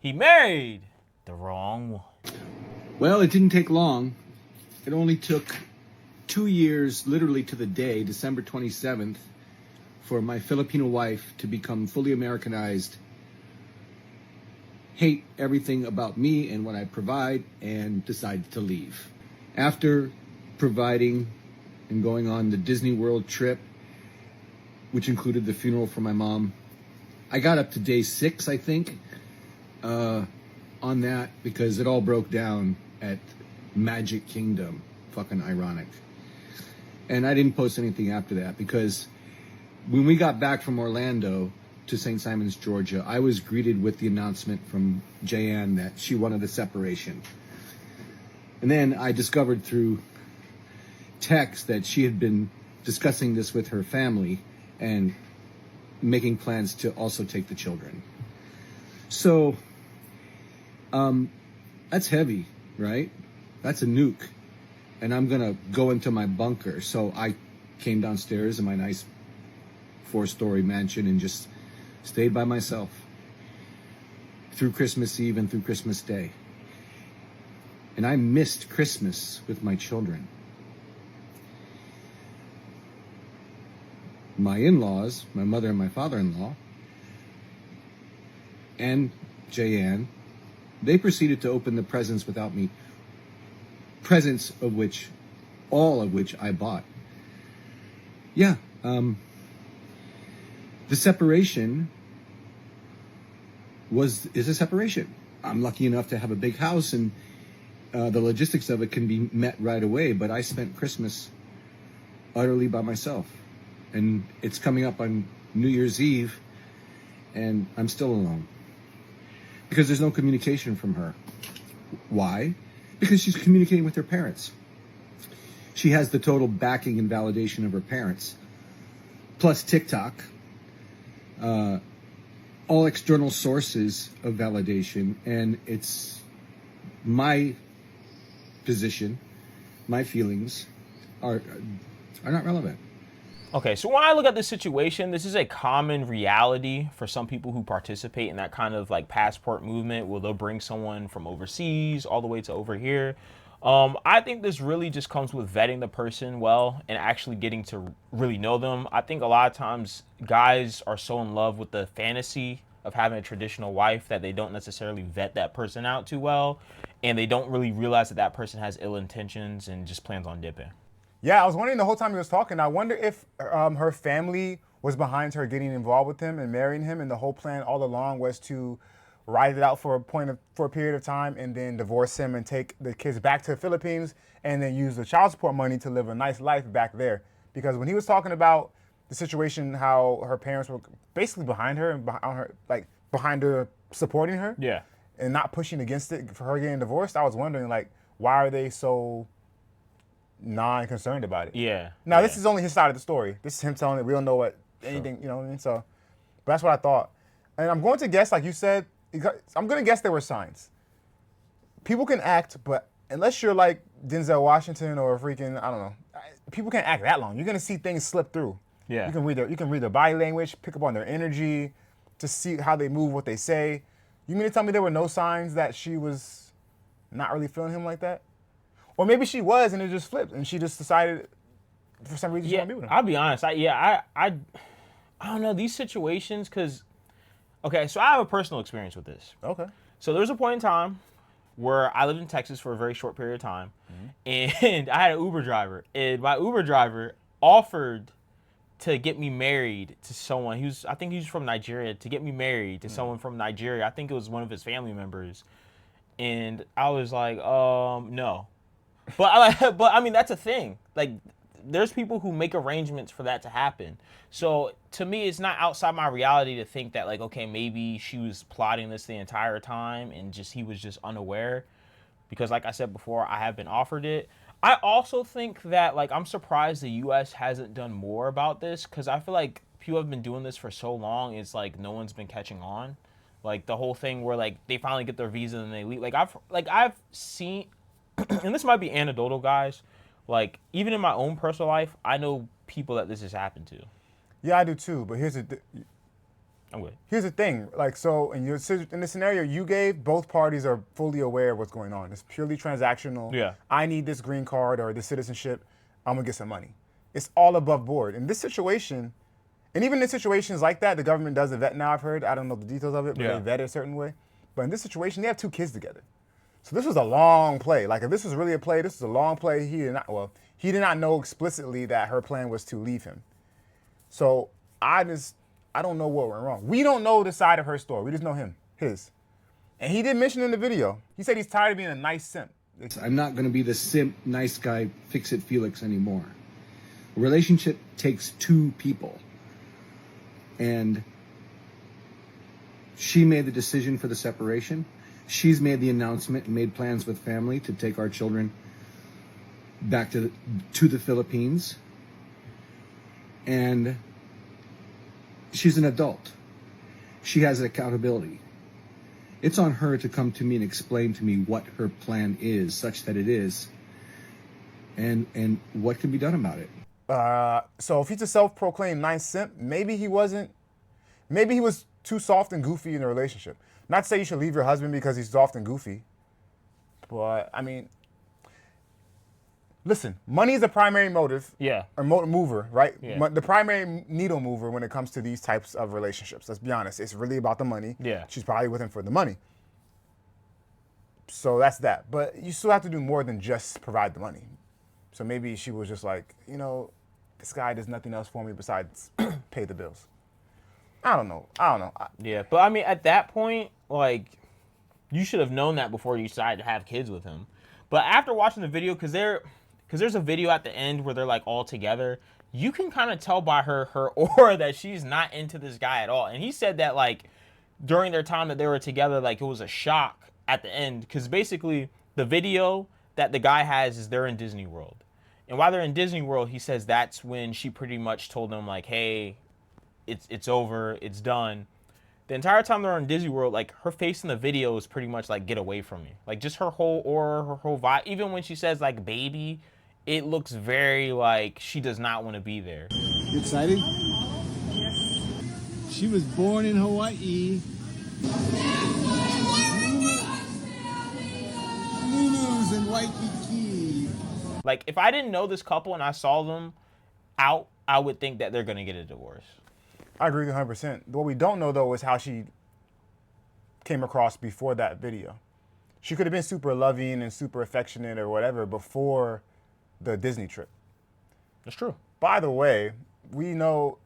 He married the wrong one. Well, it didn't take long. It only took 2 years, literally to the day, December 27th, for my Filipino wife to become fully Americanized, hate everything about me and what I provide, and decide to leave. After providing and going on the Disney World trip, which included the funeral for my mom, I got up to day 6, I think, on that, because it all broke down at Magic Kingdom. Fucking ironic. And I didn't post anything after that, because when we got back from Orlando to St. Simons, Georgia, I was greeted with the announcement from Jayanne that she wanted a separation. And then I discovered through text that she had been discussing this with her family and making plans to also take the children. So, that's heavy, right? That's a nuke. And I'm gonna go into my bunker. So I came downstairs in my nice 4-story mansion and just stayed by myself through Christmas Eve and through Christmas Day. And I missed Christmas with my children. My in-laws, my mother and my father-in-law, and Jayanne, they proceeded to open the presents without me. Presents of which, all of which I bought. Yeah, the separation is a separation. I'm lucky enough to have a big house, and the logistics of it can be met right away, but I spent Christmas utterly by myself. And it's coming up on New Year's Eve, and I'm still alone. Because there's no communication from her. Why? Because she's communicating with her parents. She has the total backing and validation of her parents. Plus TikTok. All external sources of validation. And it's my position, my feelings are not relevant. Okay, so when I look at this situation, this is a common reality for some people who participate in that kind of like passport movement where they'll bring someone from overseas all the way to over here. I think this really just comes with vetting the person well and actually getting to really know them. I think a lot of times guys are so in love with the fantasy of having a traditional wife that they don't necessarily vet that person out too well, and they don't really realize that that person has ill intentions and just plans on dipping. Yeah, I was wondering the whole time he was talking, I wonder if her family was behind her getting involved with him and marrying him, and the whole plan all along was to ride it out for a period of time and then divorce him and take the kids back to the Philippines and then use the child support money to live a nice life back there. Because when he was talking about the situation, how her parents were basically behind her and behind her supporting her, Yeah. and not pushing against it for her getting divorced, I was wondering, like, why are they so non-concerned about it? Yeah. Now, yeah. This is only his side of the story. This is him telling it. We don't know what anything, you know what I mean? So, but that's what I thought. And I'm going to guess, like you said, I'm going to guess there were signs. People can act, but unless you're like Denzel Washington or freaking, I don't know, people can't act that long. You're going to see things slip through. Yeah. You can read their body language, pick up on their energy, to see how they move, what they say. You mean to tell me there were no signs that she was not really feeling him like that? Or maybe she was, and it just flipped, and she just decided for some reason she wanted to be with him. I'll be honest. I don't know these situations because, okay, so I have a personal experience with this. Okay. So there was a point in time where I lived in Texas for a very short period of time, and I had an Uber driver, and my Uber driver offered to get me married to someone. I think he was from Nigeria, to get me married to someone from Nigeria. I think it was one of his family members, and I was like, no. But I mean, that's a thing. Like, there's people who make arrangements for that to happen. So to me, it's not outside my reality to think that, like, okay, maybe she was plotting this the entire time and he was just unaware. Because like I said before, I have been offered it. I also think that, like, I'm surprised the U.S. hasn't done more about this, because I feel like people have been doing this for so long. It's like no one's been catching on. Like the whole thing where like they finally get their visa and they leave. I've seen, and this might be anecdotal, guys. Like, even in my own personal life, I know people that this has happened to. Yeah, I do too. But here's the. I'm good. Here's the thing, like, so in the scenario you gave, both parties are fully aware of what's going on. It's purely transactional. Yeah. I need this green card or this citizenship. I'm gonna get some money. It's all above board. In this situation, and even in situations like that, the government does a vet now. I've heard. I don't know the details of it, but Yeah. they vet it a certain way. But in this situation, they have 2 kids together. So this was a long play. Like if this was really a play, this was a long play. He did not know explicitly that her plan was to leave him. So I don't know what went wrong. We don't know the side of her story. We just know his. And he did mention in the video, he said he's tired of being a nice simp. I'm not going to be the simp, nice guy, fix-it Felix anymore. A relationship takes 2 people. And she made the decision for the separation. She's made the announcement and made plans with family to take our children back to the Philippines. And she's an adult. She has accountability. It's on her to come to me and explain to me what her plan is, such that it is, and what can be done about it. So if he's a self-proclaimed nice simp, maybe he was too soft and goofy in a relationship. Not to say you should leave your husband because he's soft and goofy, but I mean, listen, money is the primary motive. Yeah. Or mover, right? Yeah. The primary needle mover when it comes to these types of relationships. Let's be honest. It's really about the money. Yeah. She's probably with him for the money. So that's that. But you still have to do more than just provide the money. So maybe she was just like, this guy does nothing else for me besides pay the bills. I don't know. Yeah, but I mean, at that point, like, you should have known that before you decided to have kids with him. But after watching the video, because there's a video at the end where they're like all together, you can kind of tell by her aura that she's not into this guy at all. And he said that like during their time that they were together, like it was a shock at the end, because basically the video that the guy has is they're in Disney World. And while they're in Disney World, he says that's when she pretty much told him like, hey, it's over, it's done. The entire time they're in Disney World, like her face in the video is pretty much like, get away from me. Like just her whole aura, her whole vibe. Even when she says like baby, it looks very like she does not want to be there. You excited? Yes. She was born in Hawaii. Lulu's in Waikiki. Like if I didn't know this couple and I saw them out, I would think that they're going to get a divorce. I agree with 100%. What we don't know, though, is how she came across before that video. She could have been super loving and super affectionate or whatever before the Disney trip. That's true. By the way, we know,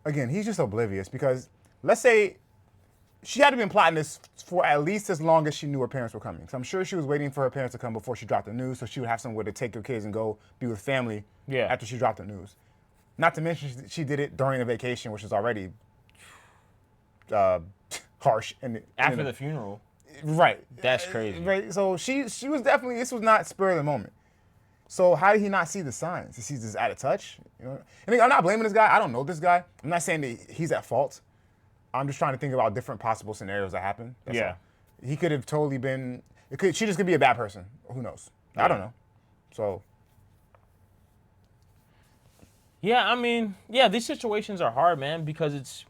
again, he's just oblivious because let's say she had to been plotting this for at least as long as she knew her parents were coming. So I'm sure she was waiting for her parents to come before she dropped the news so she would have somewhere to take her kids and go be with family after she dropped the news. Not to mention she did it during a vacation, which is already harsh. After the funeral. Right. That's crazy. Right. So she was definitely, this was not spur of the moment. So how did he not see the signs? Is he just out of touch? And I'm not blaming this guy. I don't know this guy. I'm not saying that he's at fault. I'm just trying to think about different possible scenarios that happen. That's all. He could have totally been, she just could be a bad person. Who knows? Yeah. I don't know. So. Yeah, I mean, these situations are hard, man, because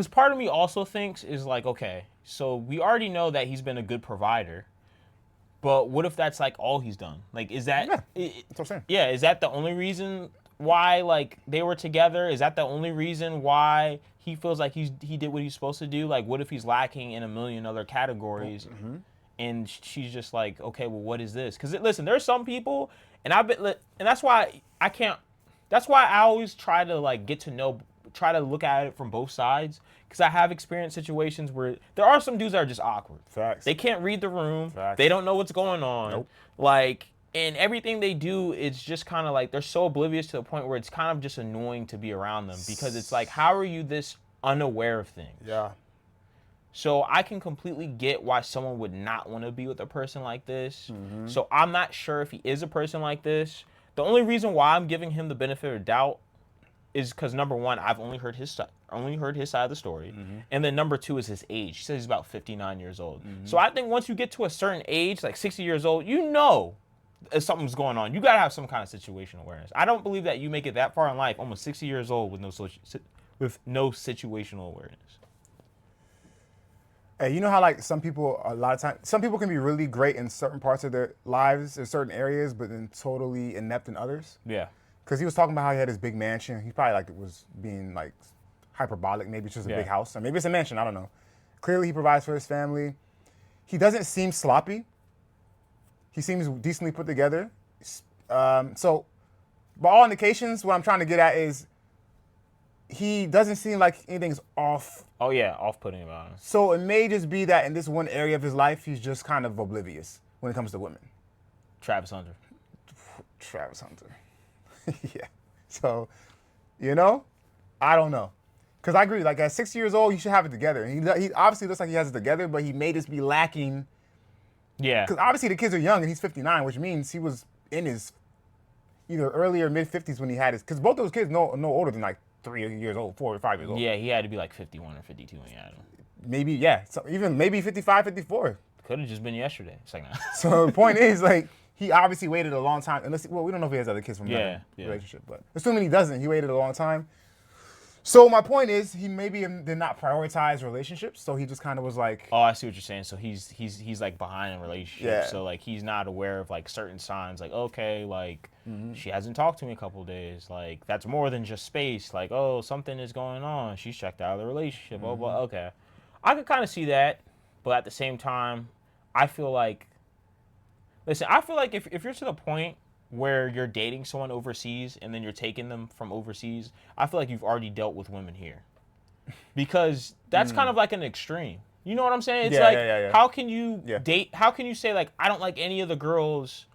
part of me also thinks is like, okay, so we already know that he's been a good provider, but what if that's like all he's done? Like, is that, that's what I'm saying. Yeah, is that the only reason why like they were together? Is that the only reason why he feels like he did what he's supposed to do? Like, what if he's lacking in a million other categories? Mm-hmm. And she's just like, okay, well, what is this? Because listen, there's some people, and that's why I can't. That's why I always try to like try to look at it from both sides, because I have experienced situations where there are some dudes that are just awkward. Facts. They can't read the room. Facts. They don't know what's going on. Nope. Like, and everything they do, it's just kind of like they're so oblivious to the point where it's kind of just annoying to be around them, because it's like, how are you this unaware of things? Yeah. So I can completely get why someone would not want to be with a person like this. Mm-hmm. So I'm not sure if he is a person like this. The only reason why I'm giving him the benefit of doubt is because, number one, I've only heard his side of the story. Mm-hmm. And then number two is his age. He says he's about 59 years old. Mm-hmm. So I think once you get to a certain age, like 60 years old, you know if something's going on. You got to have some kind of situational awareness. I don't believe that you make it that far in life, almost 60 years old, with with no situational awareness. Hey, you know how like some people a lot of times some people can be really great in certain parts of their lives in certain areas, but then totally inept in others. Yeah. Because he was talking about how he had his big mansion. He probably like was being like hyperbolic. Maybe it's just a Yeah. big house, or maybe it's a mansion. I don't know. Clearly, he provides for his family. He doesn't seem sloppy. He seems decently put together. So, by all indications, what I'm trying to get at is he doesn't seem like anything's off. Oh yeah, off-putting about him. So it may just be that in this one area of his life, he's just kind of oblivious when it comes to women. Travis Hunter. Travis Hunter. Yeah. So, you know, I don't know. Because I agree, like at 60 years old, you should have it together. And he obviously looks like he has it together, but he may just be lacking. Yeah. Because obviously the kids are young and he's 59, which means he was in his either early or mid 50s when he had his. Because both those kids no older than like 3 years old, 4 or 5 years old. Yeah, he had to be like 51 or 52 when he had him. Maybe, yeah. So even maybe 55, 54. Could have just been yesterday. It's like, nah. So the point is, like, he obviously waited a long time. Unless, well, we don't know if he has other kids from that Yeah. relationship, but assuming he doesn't, he waited a long time. So my point is, he maybe did not prioritize relationships. So he just kind of was like, Oh, I see what you're saying. So he's like behind in relationships. Yeah. So like he's not aware of like certain signs. Like okay, like she hasn't talked to me a couple of days. Like that's more than just space. Like oh, something is going on. She's checked out of the relationship. Oh, but okay, I could kind of see that, but at the same time, I feel like, listen, I feel like if you're to the point where you're dating someone overseas and then you're taking them from overseas, I feel like you've already dealt with women here. Because that's kind of like an extreme. You know what I'm saying? It's Yeah. how can you Yeah. date, how can you say like, I don't like any of the girls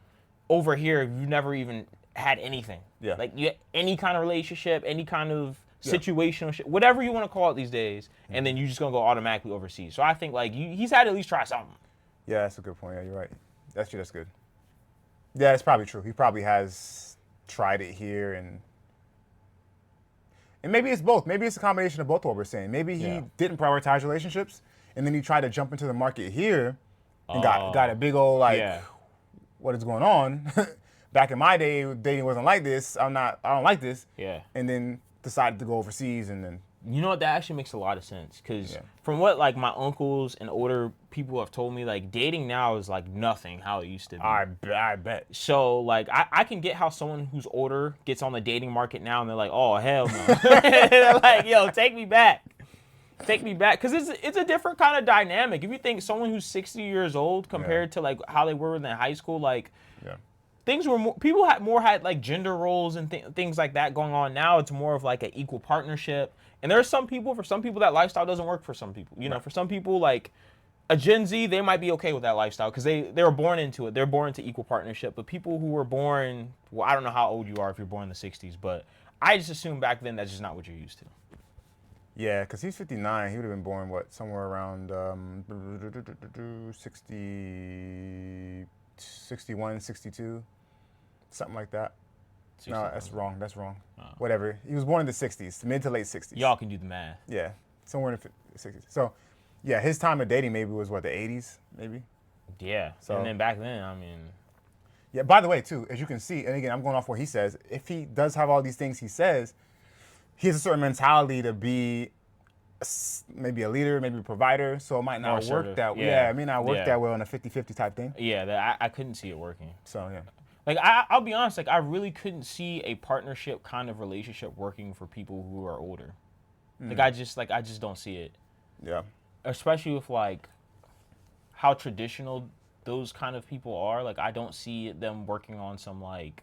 over here if you've never even had anything? Yeah. Like any kind of relationship, any kind of situational shit, whatever you want to call it these days, and then you're just going to go automatically overseas. So I think like he's had to at least try something. yeah, that's a good point. Yeah, you're right. That's good. Yeah, it's probably true. He probably has tried it here and maybe it's both. Maybe it's a combination of both what we're saying. Maybe he didn't prioritize relationships and then he tried to jump into the market here and got a big old like, what is going on? Back in my day, dating wasn't like this. I don't like this. Yeah. And then decided to go overseas and then You know what? That actually makes a lot of sense because from what like my uncles and older people have told me, like dating now is like nothing how it used to be. I bet. So like I can get how someone who's older gets on the dating market now and they're like, oh hell no. They're like, yo, take me back, because it's a different kind of dynamic. If you think someone who's 60 years old compared to like how they were in high school, like things were more, people had like gender roles and things like that going on. Now it's more of like an equal partnership. And for some people that lifestyle doesn't work for some people. You know, for some people like a Gen Z, they might be okay with that lifestyle because they were born into it. They're born into equal partnership. But people who were born, well, I don't know how old you are if you're born in the 60s, but I just assume back then that's just not what you're used to. Yeah, because he's 59. He would have been born, somewhere around 60, 61, 62, something like that. No, that's wrong. Whatever. He was born in the 60s, mid to late 60s. Y'all can do the math. Yeah, somewhere in the 60s. So, yeah, his time of dating maybe was, the 80s, maybe? Yeah. So, and then back then, I mean. Yeah, by the way, too, as you can see, and again, I'm going off what he says, if he does have all these things he says, he has a certain mentality to be maybe a leader, maybe a provider, so it might not work that way. Yeah, it may not work that well in a 50-50 type thing. Yeah, I couldn't see it working. So, yeah. Like, I'll be honest, like, I really couldn't see a partnership kind of relationship working for people who are older. Like, I just don't see it. Yeah. Especially with, like, how traditional those kind of people are. Like, I don't see them working on some, like,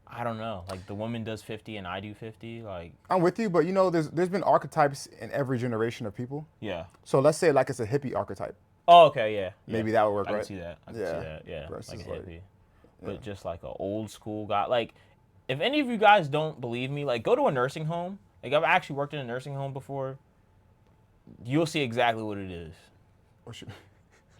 I don't know. Like, the woman does 50 and I do 50. Like, I'm with you, but, you know, there's been archetypes in every generation of people. Yeah. So let's say, like, it's a hippie archetype. Oh, okay, yeah. Maybe that would work, right? I can see that. Yeah. Versus like a like- hippie. But just like an old school guy. Like, if any of you guys don't believe me, like, go to a nursing home. Like, I've actually worked in a nursing home before. You'll see exactly what it is.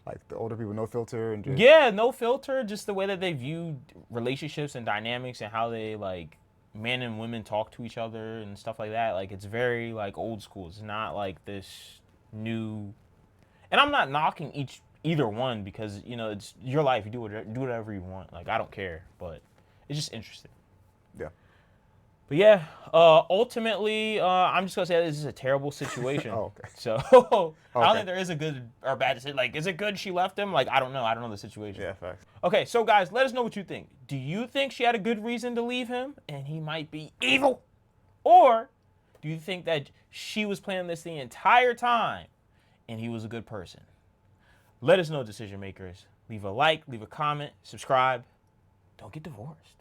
Like the older people, no filter and just... Yeah, no filter. Just the way that they view relationships and dynamics and how they, like, men and women talk to each other and stuff like that. Like, it's very, like, old school. It's not like this new... And I'm not knocking either one because, you know, it's your life. You do whatever you want. Like, I don't care, but it's just interesting. Yeah. But yeah, ultimately, I'm just gonna say this is a terrible situation. Oh, okay. So I don't Okay. think there is a good or bad decision. Like, is it good she left him? Like, I don't know. I don't know the situation. Yeah, facts. Okay, so guys, let us know what you think. Do you think she had a good reason to leave him and he might be evil? Or do you think that she was planning this the entire time and he was a good person? Let us know, decision makers. Leave a like, leave a comment, subscribe. Don't get divorced.